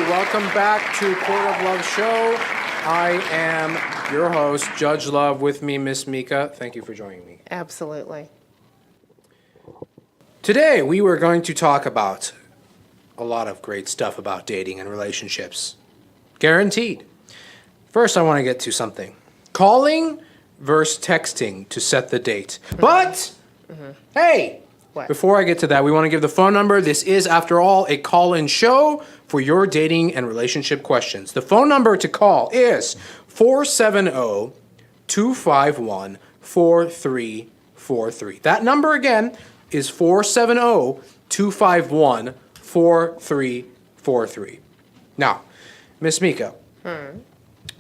Welcome back to Court of Love Show. I am your host, Judge Love. With me, Miss Meka. Thank you for joining me. Absolutely. Today, we were going to talk about a lot of great stuff about dating and relationships. Guaranteed. First, I want to get to something. Calling versus texting to set the date. But, hey, What? before I get to that, we want to give the phone number. This is, after all, a call-in show for your dating and relationship questions. The phone number to call is 470-251-4343. That number again is 470-251-4343. Now, Miss Meka,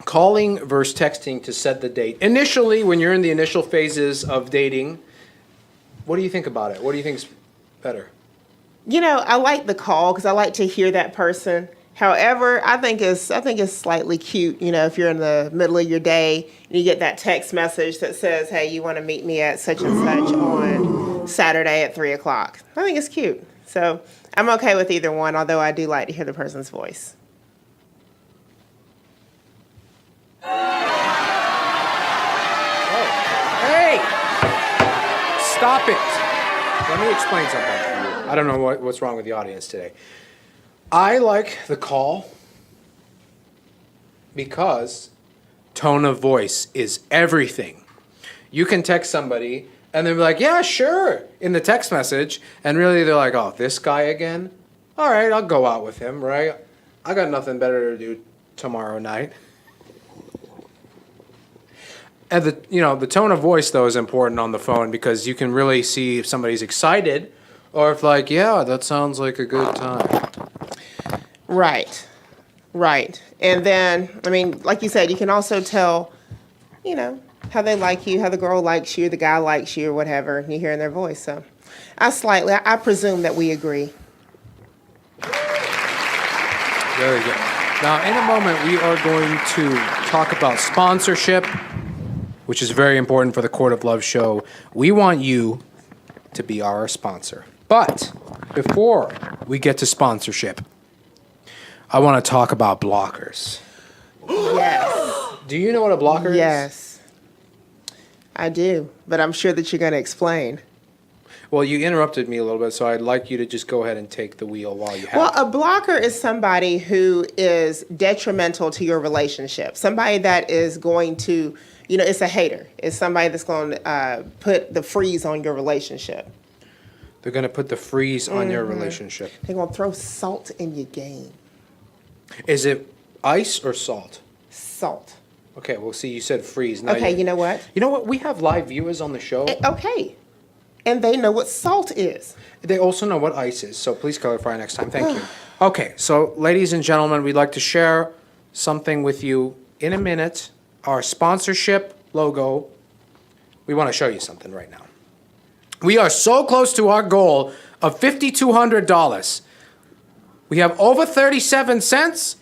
calling versus texting to set the date. Initially, when you're in the initial phases of dating, what do you think about it? What do you think is better? You know, I like the call because I like to hear that person. However, I think it's slightly cute, you know, if you're in the middle of your day and you get that text message that says, hey, you want to meet me at such and such on Saturday at 3 o'clock. I think it's cute. So I'm okay with either one, although I do like to hear the person's voice. Hey! Stop it! Let me explain something to you. I don't know what's wrong with the audience today. I like the call because tone of voice is everything. You can text somebody and they'll be like, yeah, sure, in the text message. And really they're like, oh, this guy again? All right, I'll go out with him, right? I got nothing better to do tomorrow night. And the tone of voice, though, is important on the phone because you can really see if somebody's excited or if like, yeah, that sounds like a good time. Right. And then, I mean, like you said, you can also tell, you know, how they like you, how the girl likes you, the guy likes you, or whatever, and you hear in their voice. So I presume that we agree. Very good. Now, in a moment, we are going to talk about sponsorship, which is very important for the Court of Love show. We want you to be our sponsor. But before we get to sponsorship, I want to talk about blockers. Yes. Do you know what a blocker is? Yes. I do, but I'm sure that you're going to explain. Well, you interrupted me a little bit, so I'd like you to just go ahead and take the wheel while you have Well, it. a blocker is somebody who is detrimental to your relationship. Somebody that is going to, you know, it's a hater. It's somebody that's going to put the freeze on your relationship. They're going to put the freeze on your relationship. They're going to throw salt in your game. Is it ice or salt? Salt. Okay, well, see, you said freeze. Now Okay, you know what? You know what? We have live viewers on the show. Okay. And they know what salt is. They also know what ice is, so please clarify next time. Thank you. Okay, so ladies and gentlemen, we'd like to share something with you in a minute. Our sponsorship logo. We want to show you something right now. We are so close to our goal of $5,200. We have over 37 cents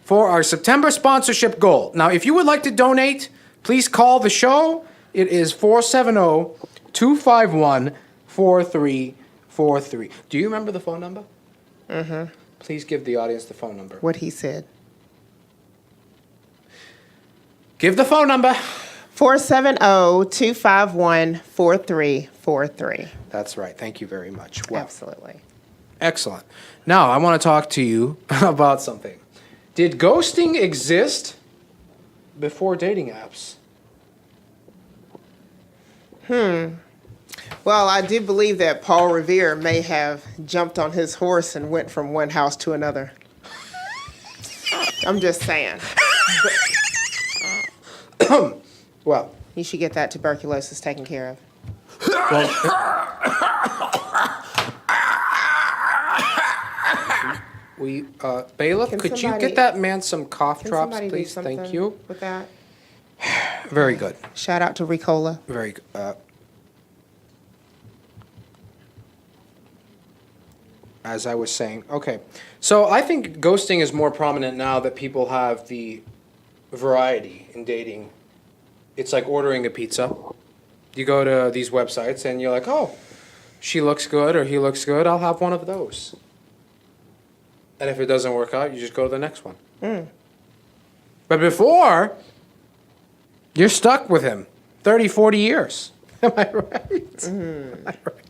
for our September sponsorship goal. Now, if you would like to donate, please call the show. It is 470-251-4343. Do you remember the phone number? Mm-hmm. Please give the audience the phone number. What he said. Give the phone number. 470-251-4343. That's right. Thank you very much. Well, Absolutely. excellent. Now, I want to talk to you about something. Did ghosting exist before dating apps? Well, I do believe that Paul Revere may have jumped on his horse and went from one house to another. I'm just saying. Well, You should get that tuberculosis taken care of. Bailiff, Can could you somebody- get that man some cough Can drops, somebody do please? something Thank you. with that? Very good. Shout out to Ricola. Very good. As I was saying, okay. So I think ghosting is more prominent now that people have the variety in dating. It's like ordering a pizza. You go to these websites and you're like, oh, she looks good or he looks good. I'll have one of those. And if it doesn't work out, you just go to the next one. But before, you're stuck with him 30, 40 years. Am I right? Am I right?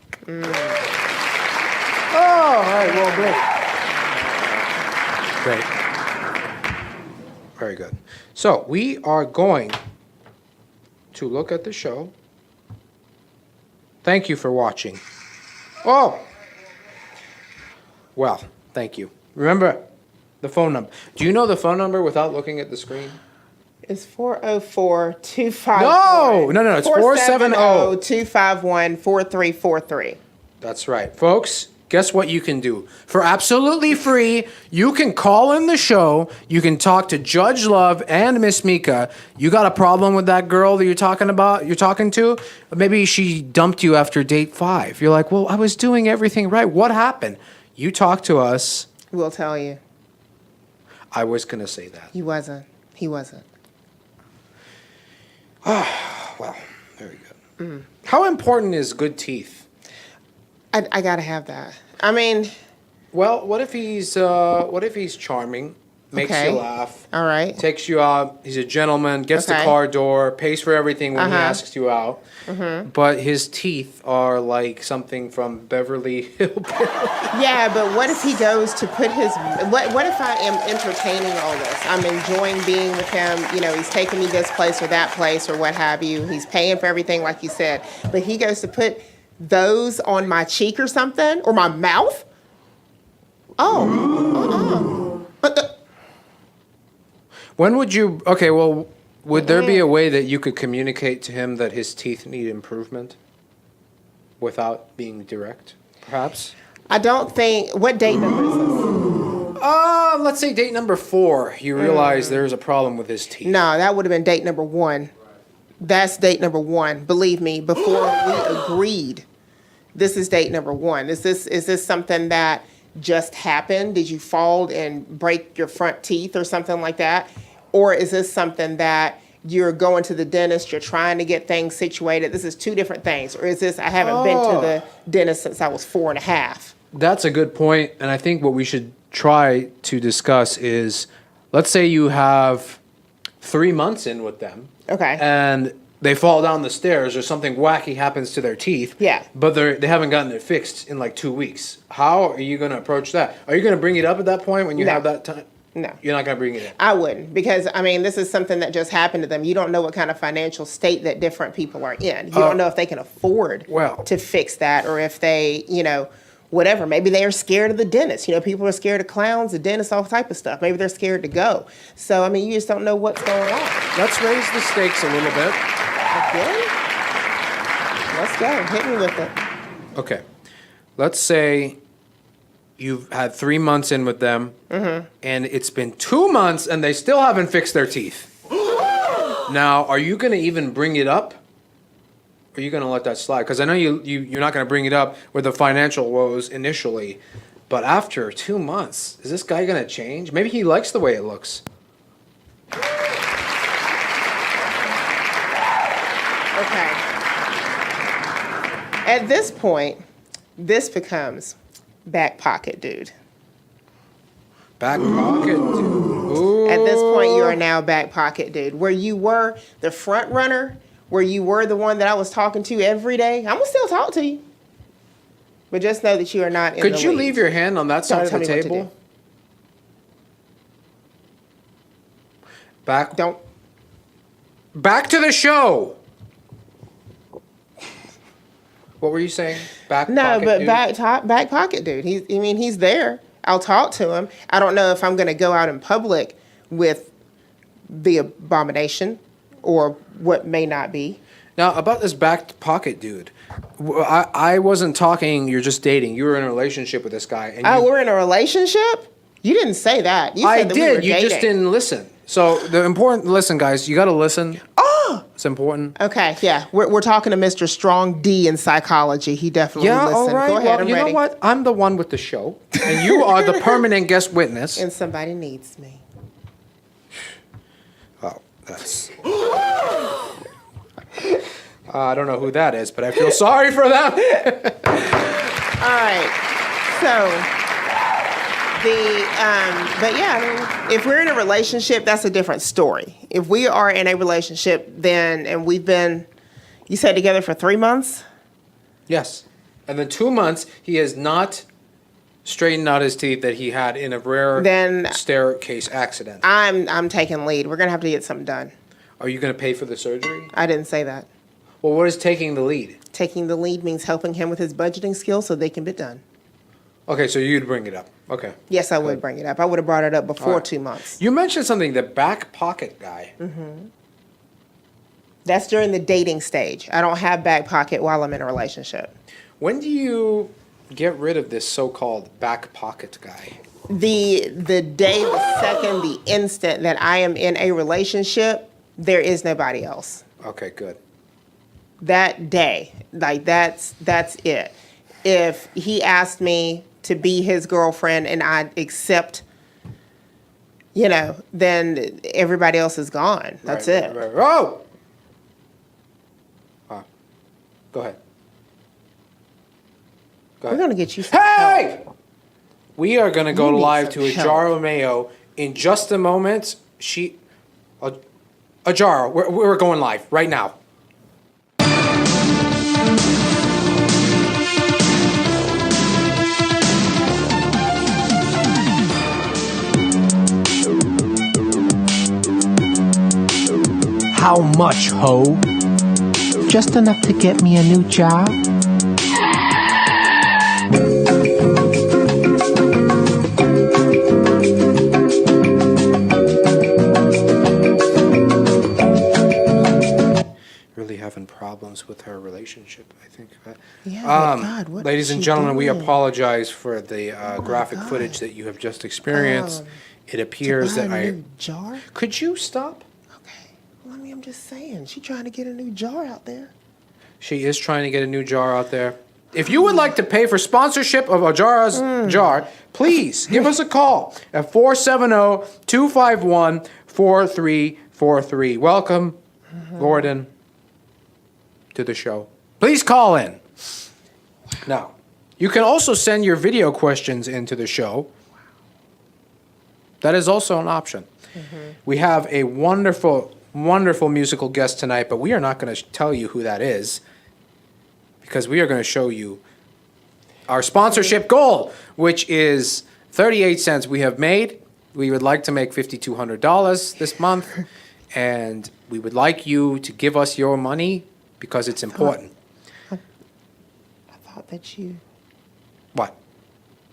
Oh, all right, well, great. Great. Very good. So we are going to look at the show. Thank you for watching. Oh! Well, thank you. Remember the phone number. Do you know the phone number without looking at the screen? It's 404-251. No, it's 470. 251-4343. That's right. Folks, guess what you can do? For absolutely free, you can call in the show. You can talk to Judge Love and Miss Meka. You got a problem with that girl that you're talking to? Maybe she dumped you after date 5. You're like, well, I was doing everything right. What happened? You talk to us. We'll tell you. I was going to say that. He wasn't. Well, very good. How important is good teeth? I gotta have that. I mean, Well, what if he's charming, makes Okay. you laugh, all right. takes you out, he's a gentleman, gets the Okay. car door, pays for everything when he Uh-huh. asks you out, but his teeth are like something from Beverly Hills. Yeah, but what if he goes to put his, what if I am entertaining all this? I'm enjoying being with him, he's taking me this place or that place or what have you. He's paying for everything like you said, but he goes to put those on my cheek or something, or my mouth? Oh, When would you, okay, well, would there be a way that you could communicate to him that his teeth need improvement without being direct, perhaps? I don't think, what date number is this? Let's say date number 4, you realize there's a problem with his teeth. No, that would have been date number 1. That's date number 1. Believe me, before we agreed, this is date number 1. Is this something that just happened? Did you fall and break your front teeth or something like that? Or is this something that you're going to the dentist, you're trying to get things situated? This is 2 different things. Or is this, I haven't been to the dentist since I was 4.5. That's a good point, and I think what we should try to discuss is, let's say you have 3 months in with them. Okay. And they fall down the stairs or something wacky happens to their teeth. Yeah. But they haven't gotten it fixed in like 2 weeks. How are you going to approach that? Are you going to bring it up at that point when you No. have that time? No. You're not going to bring it in. I wouldn't, because this is something that just happened to them. You don't know what kind of financial state that different people are in. You don't know if they can afford to fix that, or if they, whatever. Maybe they are scared of the dentist. People are scared of clowns, the dentist, all type of stuff. Maybe they're scared to go. So, you just don't know what's going on. Let's raise the stakes a little bit. Okay. Let's go. Hit me with it. Okay. Let's say you've had 3 months in with them, and it's been 2 months, and they still haven't fixed their teeth. Now, are you going to even bring it up? Or are you going to let that slide? Because I know you're not going to bring it up with the financial woes initially, but after 2 months, is this guy going to change? Maybe he likes the way it looks. Okay. At this point, this becomes back pocket dude. Back pocket, dude. Ooh. At this point, you are now back pocket dude. Where you were the front runner, where you were the one that I was talking to every day, I'm going to still talk to you. But just know that you are not in the Could you lead. leave your hand on that side of the Don't tell me what to table? Back. Don't. Back to the show. What were you saying? Back No, pocket, but dude? back pocket dude. He's there. I'll talk to him. I don't know if I'm going to go out in public with the abomination or what may not be. Now, about this back pocket dude, I wasn't talking, you're just dating. You were in a relationship with this guy. And We're in a relationship? You didn't say that. You said I that did. we were You just dating. didn't listen. So listen, guys, you got to listen. Oh! It's important. Okay, yeah. We're talking to Mr. Strong D in psychology. He definitely listened. All right. Go ahead, Well, I'm you ready. know what? I'm the one with the show, and you are the permanent guest witness. And somebody needs me. Oh, that's... I don't know who that is, but I feel sorry for them. All right. So, But yeah, I mean, if we're in a relationship, that's a different story. If we are in a relationship, and we've been, you said together for 3 months? Yes. And then 2 months, he has not straightened out his teeth that he had in a rare staircase accident. I'm taking lead. We're going to have to get something done. Are you going to pay for the surgery? I didn't say that. Well, what is taking the lead? Taking the lead means helping him with his budgeting skills so they can be done. Okay, so you'd bring it up. Okay. Yes, I would bring it up. I would have brought it up before right. 2 months. You mentioned something, the back pocket guy. Mm-hmm. That's during the dating stage. I don't have back pocket while I'm in a relationship. When do you get rid of this so-called back pocket guy? The day, the second, the instant that I am in a relationship, there is nobody else. Okay, good. That day, like that's it. If he asked me to be his girlfriend and I accept, then everybody else is gone. That's it. Right. Oh! Go ahead. We're going to get you some Hey! help. We are going to go You need live some to Ajaro Mayo in just a moment. Ajaro, we're going live right now. How much, ho? Just enough to get me a new job? Really having problems with her relationship, I think. Yeah, but God, what ladies is and she gentlemen, we doing? apologize for the graphic footage that you have just experienced. It appears To buy that a new jar? Could you stop? Okay. Well, I mean, I'm just saying. She's trying to get a new jar out there. She is trying to get a new jar out there. If you would like to pay for sponsorship of Ajara's jar, please give us a call at 470-251-4343. Welcome, Gordon, to the show. Please call in. Now, you can also send your video questions into the show. That is also an option. We have a wonderful, wonderful musical guest tonight, but we are not going to tell you who that is because we are going to show you our sponsorship goal, which is 38 cents we have made. We would like to make $5,200 this month, and we would like you to give us your money because it's important. I thought that you What?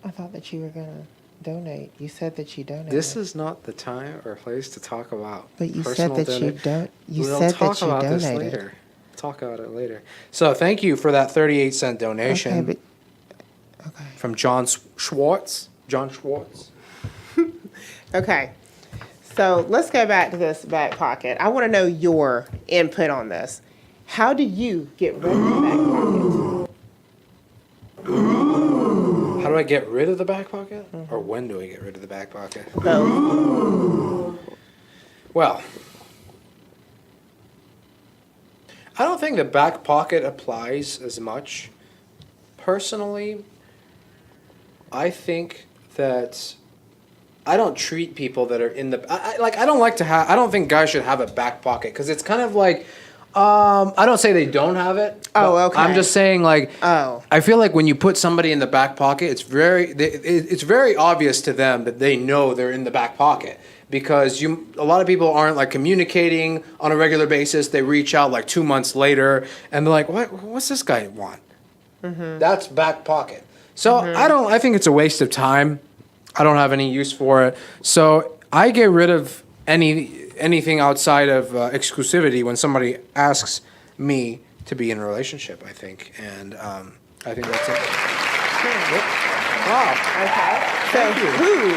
were going to donate. You said that you donated. This is not the time or place to talk about But you personal said that you donate. don't. You We'll said talk that you about this donated. later. Talk about it later. So thank you for that 38-cent donation Okay, but okay. from John Schwartz. John Schwartz. Okay. So let's go back to this back pocket. I want to know your input on this. How do you get rid of the back pocket? How do I get rid of the back pocket? Or when do I get rid of the back pocket? Both. Well, I don't think the back pocket applies as much. Personally, I think that I don't treat people that are in the I don't like to have. I don't think guys should have a back pocket because it's kind of like. I don't say they don't have it. Oh, but okay. I'm just saying, like, Oh. I feel like when you put somebody in the back pocket, it's very obvious to them that they know they're in the back pocket because a lot of people aren't like communicating on a regular basis. They reach out like 2 months later and they're like, what's this guy want? That's back pocket. So I think it's a waste of time. I don't have any use for it. So I get rid of anything outside of exclusivity when somebody asks me to be in a relationship, I think. And I think that's it. Wow. Okay. So who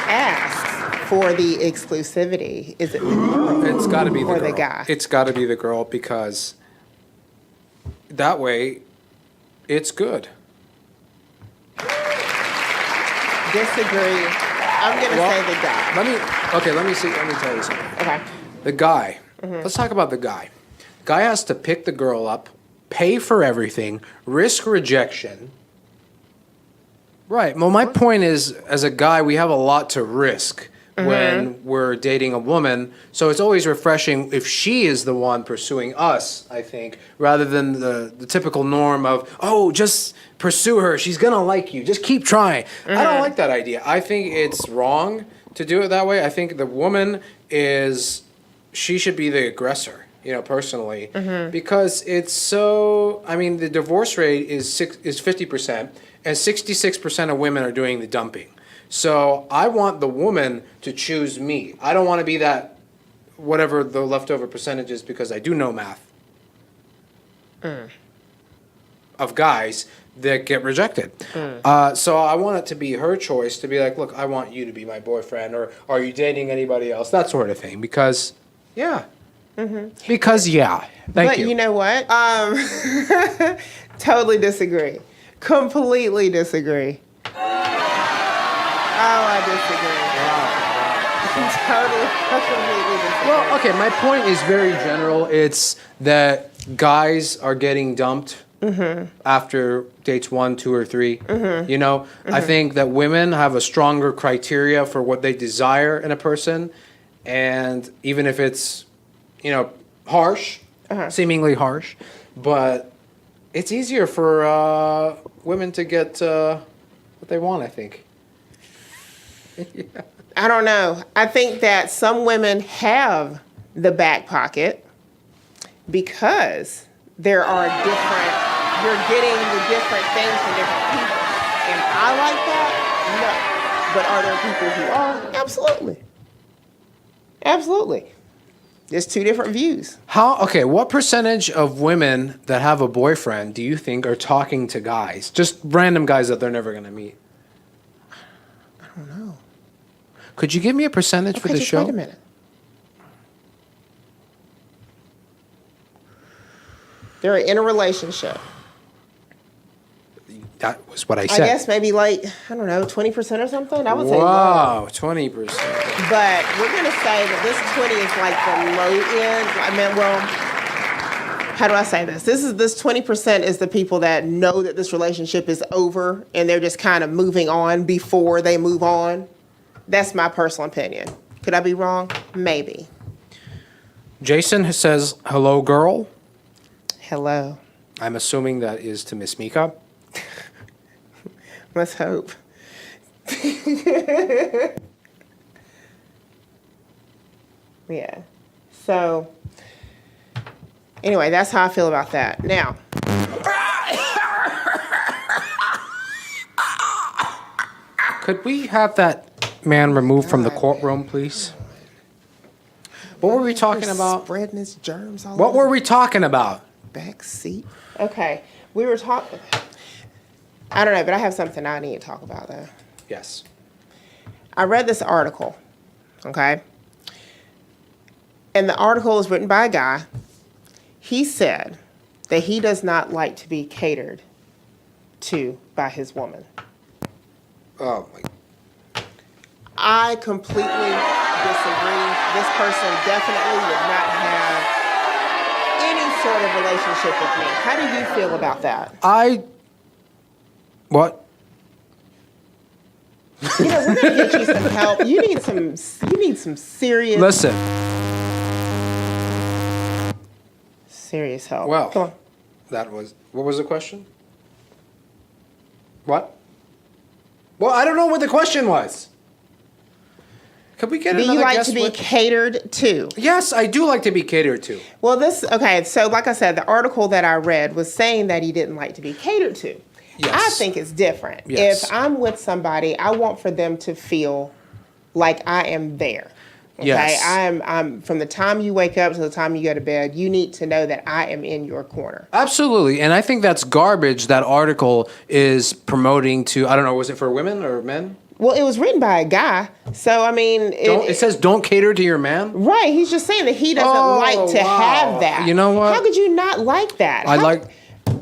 asks for the exclusivity? Is it the girl? It's got to be the Or girl. the guy. It's got to be the girl because that way it's good. Disagree. I'm going to say the guy. Let me tell you something. Okay. The guy. Let's talk about the guy. Guy has to pick the girl up, pay for everything, risk rejection, Right. Well, my point is, as a guy, we have a lot to risk when we're dating a woman. So it's always refreshing if she is the one pursuing us, I think, rather than the typical norm of, oh, just pursue her. She's going to like you. Just keep trying. I don't like that idea. I think it's wrong to do it that way. I think the woman she should be the aggressor, personally, because it's so, the divorce rate is 50%, and 66% of women are doing the dumping. So I want the woman to choose me. I don't want to be that, whatever the leftover percentage is, because I do know math of guys that get rejected. So I want it to be her choice to be like, look, I want you to be my boyfriend, or are you dating anybody else? That sort of thing. Because, yeah. Because, yeah. Thank you. But you know what? Totally disagree. Completely disagree. I disagree. Totally, completely disagree. Well, okay, my point is very general. It's that guys are getting dumped after dates 1, 2, or 3. I think that women have a stronger criteria for what they desire in a person, and even if it's, harsh, seemingly harsh, but it's easier for women to get what they want, I think. Yeah. I don't know. I think that some women have the back pocket because you're getting the different things from different people. Am I like that? No. But are there people who are? Absolutely. Absolutely. There's two different views. What percentage of women that have a boyfriend do you think are talking to guys? Just random guys that they're never going to meet. I don't know. Could you give me a percentage for the show? Wait a minute. They're in a relationship. That was what I said. I guess maybe 20% or something. I would say low. Wow, 20%. But we're going to say that this 20 is like the low end. How do I say this? This 20% is the people that know that this relationship is over and they're just kind of moving on before they move on. That's my personal opinion. Could I be wrong? Maybe. Jason says, hello, girl. Hello. I'm assuming that is to Miss Meka. Let's hope. Yeah. So, anyway, that's how I feel about that. Now. Could we have that man removed from the courtroom, please? What were we talking about? Spreading his germs all What over were we talking about? the back seat. Okay. We were talking. I don't know, but I have something I need to talk about, though. Yes. I read this article, okay? And the article is written by a guy. He said that he does not like to be catered to by his woman. Oh, my. I completely disagree. This person definitely would not have any sort of relationship with me. How do you feel about that? What? We're gonna get you some help. You need some serious. Listen. Serious help. Well, Come on. What was the question? What? Well, I don't know what the question was. Could we get Do another you like guest to be with- catered to? Yes, I do like to be catered to. Well, so like I said, the article that I read was saying that he didn't like to be catered to. Yes. I think it's different. Yes. If I'm with somebody, I want for them to feel like I am there. Okay? Yes. I'm from the time you wake up to the time you go to bed, you need to know that I am in your corner. Absolutely. And I think that's garbage that article is promoting to, I don't know, was it for women or men? Well, it was written by a guy. So, I mean... It says don't cater to your man? Right. He's just saying that he doesn't like to have that. You know what? How could you not like that?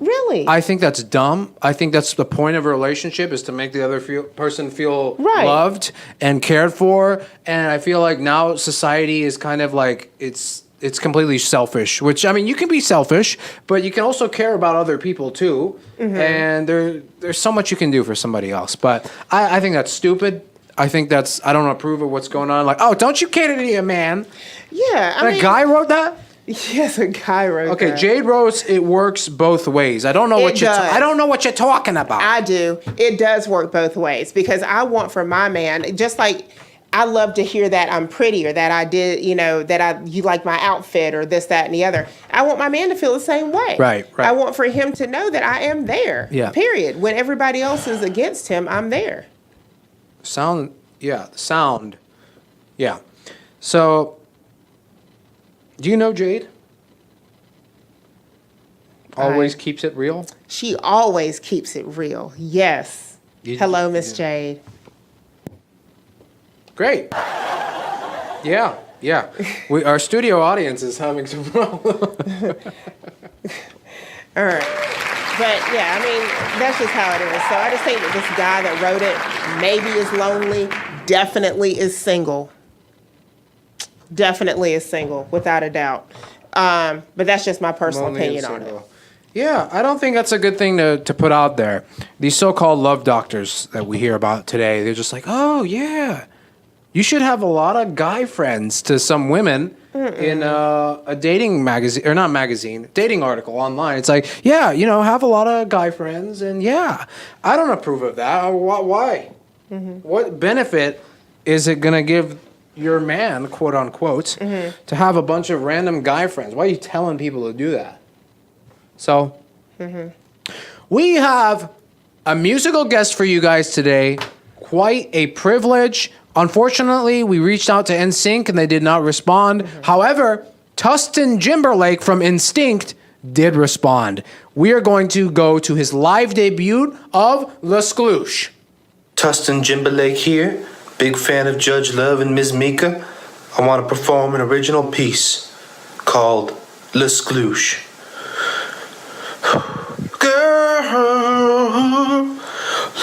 Really? I think that's dumb. I think that's the point of a relationship, is to make the other person feel loved and cared for. And I feel like now society is kind of like, it's it's completely selfish. Which, I mean, you can be selfish, but you can also care about other people too. And there's so much you can do for somebody else. But I think that's stupid. I think I don't approve of what's going on. Like, oh, don't you cater to your man? Yeah, I A mean, guy wrote that? yes, a guy wrote Okay, that. Jade wrote it works both ways. I don't know what does. I don't know what you're talking about. I do. It does work both ways because I want for my man, just like I love to hear that I'm pretty or that I did, you like my outfit or this, that, and the other. I want my man to feel the same way. Right. I want for him to know that I am there. Yeah. Period. When everybody else is against him, I'm there. Sound. Yeah. So, do you know Jade? Always keeps it real? She always keeps it real. Yes. Hello, Miss Jade. Great. Yeah. Our studio audience is having some problems. All right. But yeah, I mean, that's just how it is. So I just think that this guy that wrote it maybe is lonely, definitely is single. Definitely is single, without a doubt. But that's just my personal Lonely and opinion on it. single. Yeah, I don't think that's a good thing to put out there. These so-called love doctors that we hear about today, they're just like, oh, yeah, you should have a lot of guy friends to some women in a dating magazine, or not magazine, dating article online. It's like, yeah, have a lot of guy friends, and yeah, I don't approve of that. Why? What benefit is it going to give your man, quote unquote, to have a bunch of random guy friends? Why are you telling people to do that? So, we have a musical guest for you guys today. Quite a privilege. Unfortunately, we reached out to NSYNC and they did not respond. However, Tustin Timberlake from Instinct did respond. We are going to go to his live debut of Le Skloosh. Tustin Timberlake here, big fan of Judge Love and Ms. Meka. I want to perform an original piece called Le Skloosh. Girl,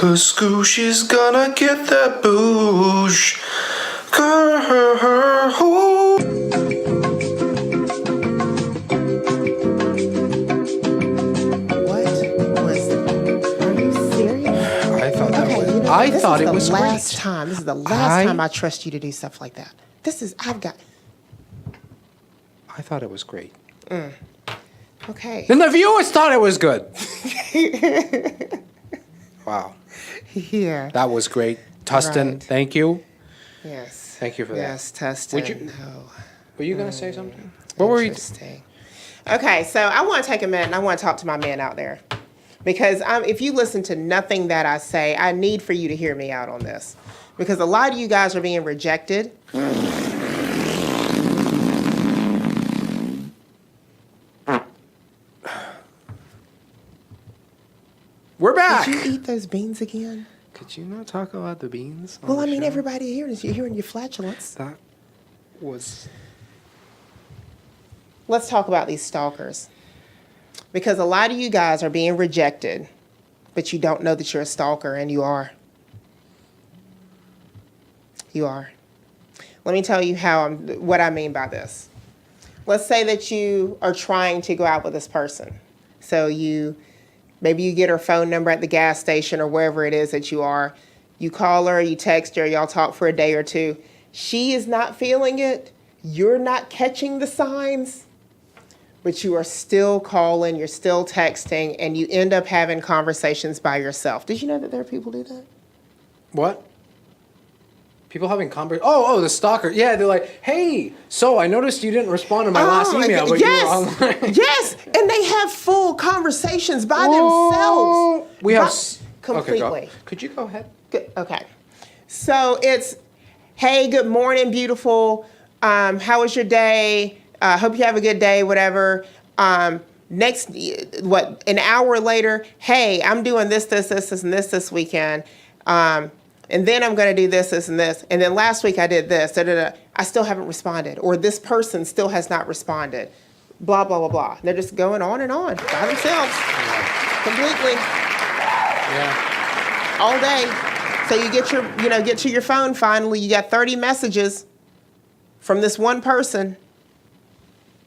Le Skloosh is gonna get that boosh. Girl, What was it? Are you serious? I thought that was. You know, I this thought is it was the great. last time. This is the last time I trust you to do stuff like that. I thought it was great. Okay. Then the viewers thought it was good. Wow, Yeah. that was great, Tustin. Right. Thank you. Yes. Thank you for that. Yes, Tustin. Would you- Oh, Were you gonna say something? What were you? interesting. Okay, so I want to take a minute and I want to talk to my men out there. Because if you listen to nothing that I say, I need for you to hear me out on this. Because a lot of you guys are being rejected. We're back. Did you eat those beans again? Could you not talk about the beans? on Well, the I mean, show? everybody here is hearing your flatulence. That was. Let's talk about these stalkers. Because a lot of you guys are being rejected, but you don't know that you're a stalker, and you are. You are. Let me tell you what I mean by this. Let's say that you are trying to go out with this person. So maybe you get her phone number at the gas station or wherever it is that you are. You call her, you text her, y'all talk for a day or two. She is not feeling it. You're not catching the signs. But you are still calling, you're still texting, and you end up having conversations by yourself. Did you know that there are people who do that? What? People having conversations. Oh, the stalker. Yeah, they're like, hey, so I noticed you didn't respond to my last email, but you were online. Yes, and they have full conversations by themselves. We have completely. Okay, could you go ahead? Good. Okay. So it's, hey, good morning, beautiful. How was your day? Hope you have a good day, whatever. An hour later, hey, I'm doing this, and this weekend. And then I'm going to do this, and this. And then last week I did this. I still haven't responded. Or this person still has not responded. Blah, blah, blah, blah. They're just going on and on by themselves. Completely. Yeah. All day. So you get to your phone finally. You got 30 messages from this one person.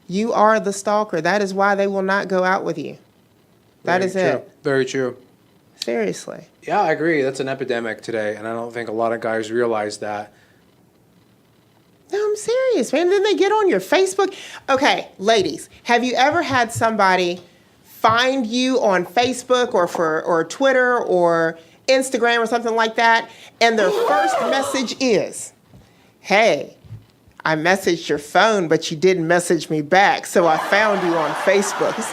You are the stalker. That is why they will not go out with you. That is it. Very true. Seriously. Yeah, I agree. That's an epidemic today, and I don't think a lot of guys realize that. No, I'm serious, man. Then they get on your Facebook. Okay, ladies, have you ever had somebody find you on Facebook or Twitter or Instagram or something like that, and their first message is, "Hey, I messaged your phone, but you didn't message me back, so I found you on Facebook." It's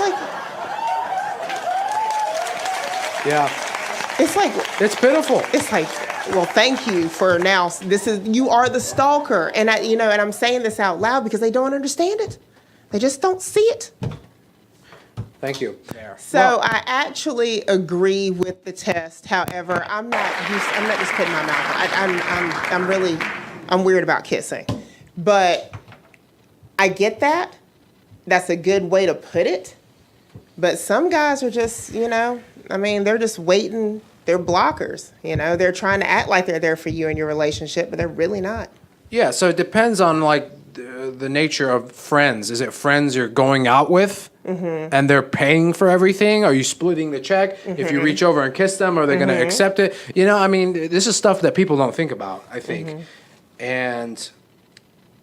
like It's pitiful. it's like, well, thank you for now. You are the stalker, and and I'm saying this out loud because they don't understand it. They just don't see it. Thank you. So I actually agree with the test. However, I'm not just putting my mouth on. I'm weird about kissing, but I get that. That's a good way to put it. But some guys are just, they're just waiting. They're blockers. They're trying to act like they're there for you in your relationship, but they're really not. Yeah, so it depends on the nature of friends. Is it friends you're going out with and they're paying for everything? Are you splitting the check? If you reach over and kiss them, are they going to accept it? This is stuff that people don't think about, I think. And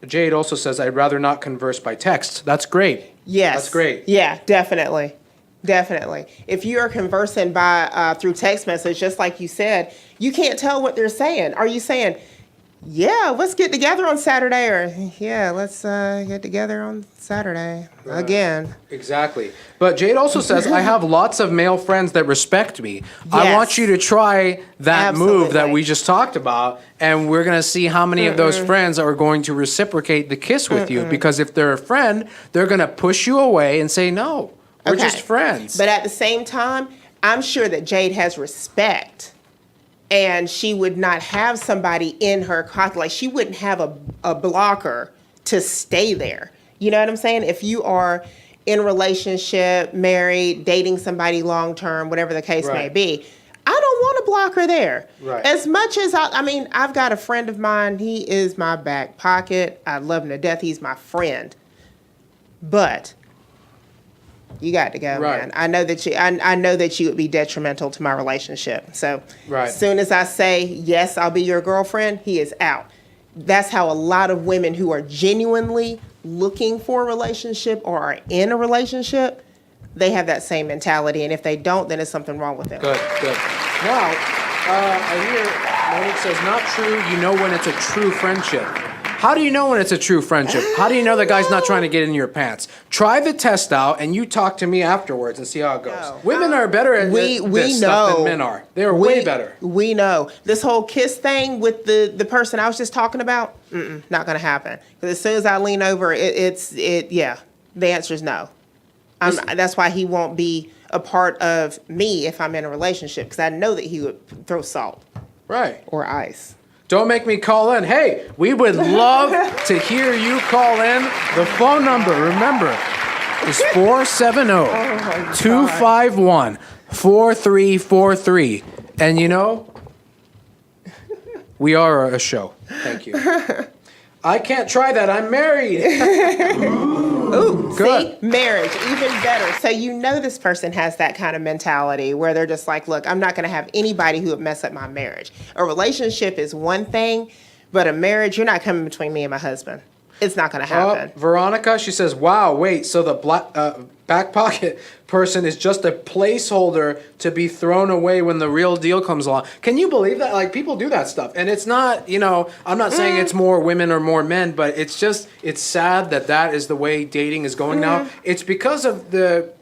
Jade also says, I'd rather not converse by text. That's great. Yes. That's great. Yeah, definitely. Definitely. If you are conversing by through text message, just like you said, you can't tell what they're saying. Are you saying, yeah, let's get together on Saturday, or yeah, let's get together on Saturday again? Exactly. But Jade also says, I have lots of male friends that respect me. I Yes. want you to try that move that Absolutely. we just talked about, and we're going to see how many of those friends are going to reciprocate the kiss with you. Because if they're a friend, they're going to push you away and say, no, we're Okay. just friends. But at the same time, I'm sure that Jade has respect, and she would not have somebody in her pocket. Like, she wouldn't have a blocker to stay there. You know what I'm saying? If you are in a relationship, married, dating somebody long term, whatever the case may Right. be, I don't want a blocker there. Right. As much as I've got a friend of mine. He is my back pocket. I love him to death. He's my friend. But you got to go, Right. man. I know that you would be detrimental to my relationship. So Right. as soon as I say, yes, I'll be your girlfriend, he is out. That's how a lot of women who are genuinely looking for a relationship or are in a relationship, they have that same mentality. And if they don't, then there's something wrong with them. Good. Now, I hear Monique says, not true. You know when it's a true friendship. How do you know when it's a true friendship? How do you know the guy's not trying to get in your pants? Try the test out, and you talk to me afterwards and see how it goes. No. Women are better at this stuff than men are. They're way better. We know. This whole kiss thing with the person I was just talking about, not going to happen. Because as soon as I lean over, the answer is no. That's why he won't be a part of me if I'm in a relationship, because I know that he would throw salt Right. or ice. Don't make me call in. Hey, we would love to hear you call in. The phone number, remember, is 470-251-4343. And we are a show. Thank you. I can't try that. I'm married. Ooh, Good. see? Marriage, even better. So this person has that kind of mentality where they're just like, look, I'm not going to have anybody who would mess up my marriage. A relationship is one thing, but a marriage, you're not coming between me and my husband. It's not going to happen. Veronica, she says, wow, wait, so the back pocket person is just a placeholder to be thrown away when the real deal comes along. Can you believe that? Like, people do that stuff. And it's not, I'm not saying it's more women or more men, but it's sad that is the way dating is going now. It's because of the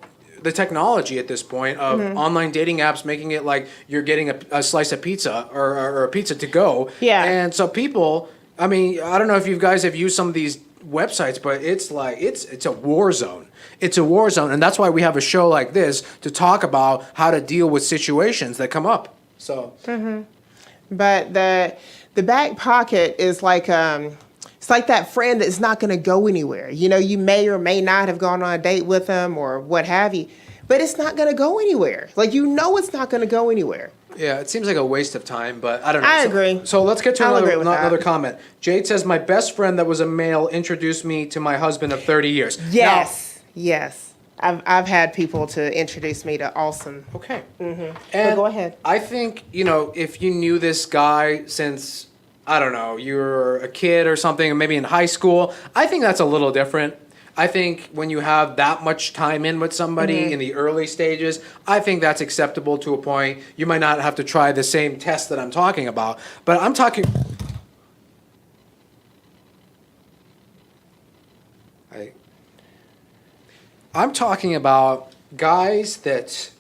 technology at this point of online dating apps making it like you're getting a slice of pizza or a pizza to go. Yeah. And so people... I don't know if you guys have used some of these websites, but it's like it's a war zone. It's a war zone, and that's why we have a show like this to talk about how to deal with situations that come up. So, But the back pocket is like it's like that friend that's not going to go anywhere. You may or may not have gone on a date with them or what have you, but it's not going to go anywhere. Like it's not going to go anywhere. Yeah, it seems like a waste of time, but I don't know. I agree. So let's get to I'll agree another with that. comment. Jade says, my best friend that was a male introduced me to my husband of 30 years. Yes, yes. I've had people to introduce me to awesome. Now, okay. But go ahead. I think, if you knew this guy since, I don't know, you were a kid or something, maybe in high school, I think that's a little different. I think when you have that much time in with somebody in the early stages, I think that's acceptable to a point. You might not have to try the same test that I'm talking about, but I'm talking... I'm talking about guys that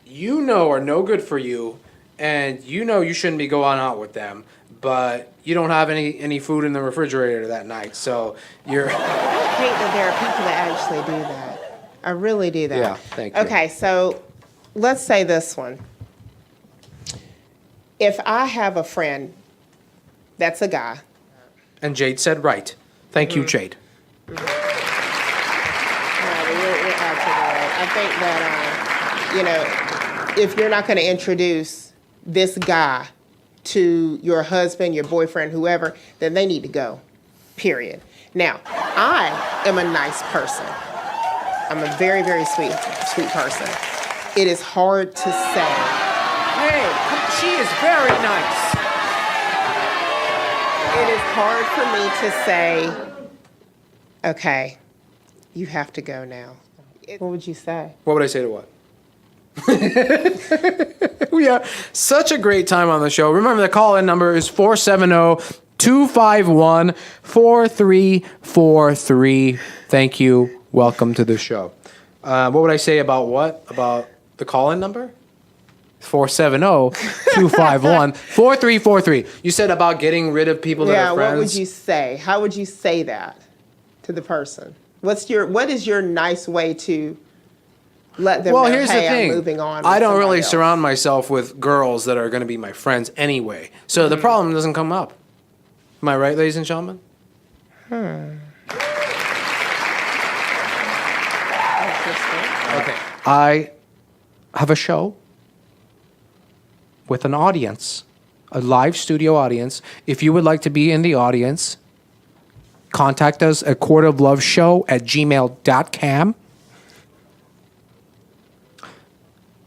are no good for you, and you shouldn't be going out with them, but you don't have any food in the refrigerator that night, so you're... I hate that there are people that actually do that. I really do that. Yeah, thank you. Okay, so let's say this one. If I have a friend that's a guy, And Jade said right. Thank you, Jade. you're absolutely right. I think that, if you're not going to introduce this guy to your husband, your boyfriend, whoever, then they need to go, period. Now, I am a nice person. I'm a very, very sweet person. It is hard to say. Hey, she is very nice. It is hard for me to say, okay, you have to go now. What would you say? What would I say to what? We have such a great time on the show. Remember, the call-in number is 470-251-4343. Thank you. Welcome to the show. What would I say about what? About the call-in number? 470-251-4343. You said about getting rid of people that are friends? What would you say? How would you say that to the person? What is your nice way to let them know, Here's hey, the thing. I'm moving on? I with don't really somebody else? surround myself with girls that are going to be my friends anyway. So the problem doesn't come up. Am I right, ladies and gentlemen? Interesting. Okay. I have a show with an audience, a live studio audience. If you would like to be in the audience, contact us at courtofloveshow@gmail.com.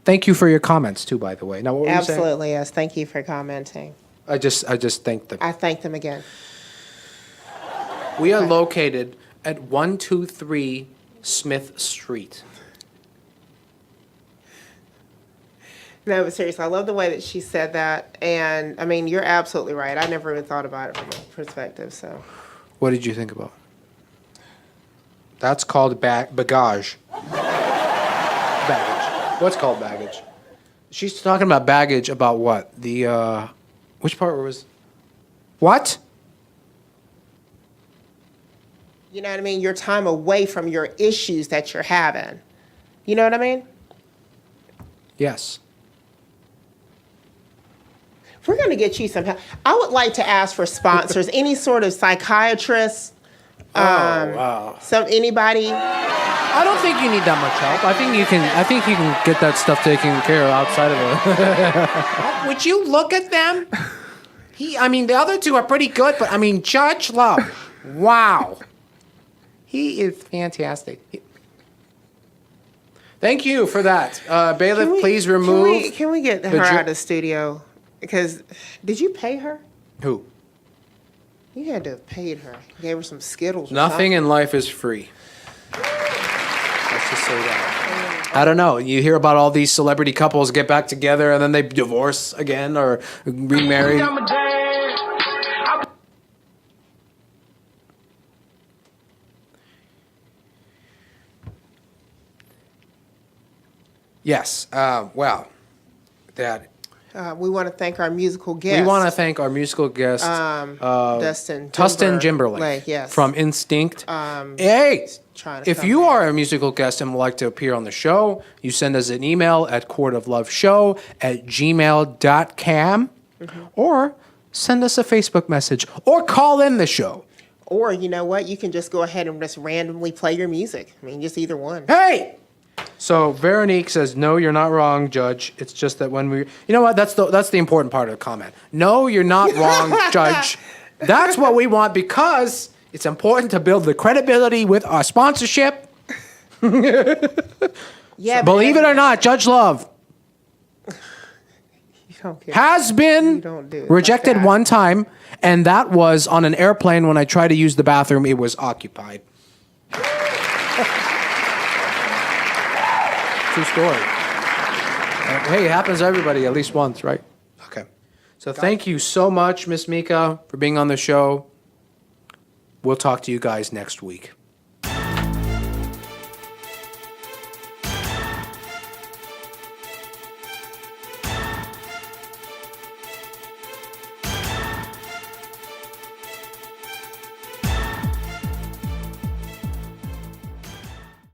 Thank you for your comments too, by the way. Now, what were you saying? Absolutely, yes. Thank you for commenting. I just thanked them. I thank them again. We are located at 123 Smith Street. No, but seriously, I love the way that she said that. And, I mean, you're absolutely right. I never even thought about it from that perspective, so. What did you think about? That's called bagage. Baggage. What's called baggage? She's talking about baggage about what? The, which part was... What? You know what I mean? Your time away from your issues that you're having. You know what I mean? Yes. We're going to get you some help. I would like to ask for sponsors, any sort of psychiatrist, Wow. anybody. I don't think you need that much help. I think you can get that stuff taken care of outside of it. Would you look at them? The other two are pretty good, but Judge Love, wow. He is fantastic. Thank you for that. Bailiff, please remove... Can we get her out of the studio? Because, did you pay her? Who? You had to have paid her. Gave her some Skittles or Nothing something. in life is free. Let's just say that. I don't know. You hear about all these celebrity couples get back together and then they divorce again or remarry. Yes. We want to thank our musical guest. We want to thank our musical guest, Tustin Timberlake, yes. from Instinct. Hey, trying to if come you back. are a musical guest and would like to appear on the show, you send us an email at courtofloveshow@gmail.com or send us a Facebook message or call in the show. Or, you know what? You can just go ahead and just randomly play your music. Just either one. Hey! So Veronique says, no, you're not wrong, Judge. It's just that when we, you know what? That's the important part of the comment. No, you're not wrong, Judge. That's what we want because it's important to build the credibility with our sponsorship. Yeah, Believe it or not, Judge Love you don't get has You been don't do it rejected like that. one time, and that was on an airplane when I tried to use the bathroom. It was occupied. True story. Hey, it happens to everybody at least once, right? Okay. So thank you so much, Miss Meka, for being on the show. We'll talk to you guys next week.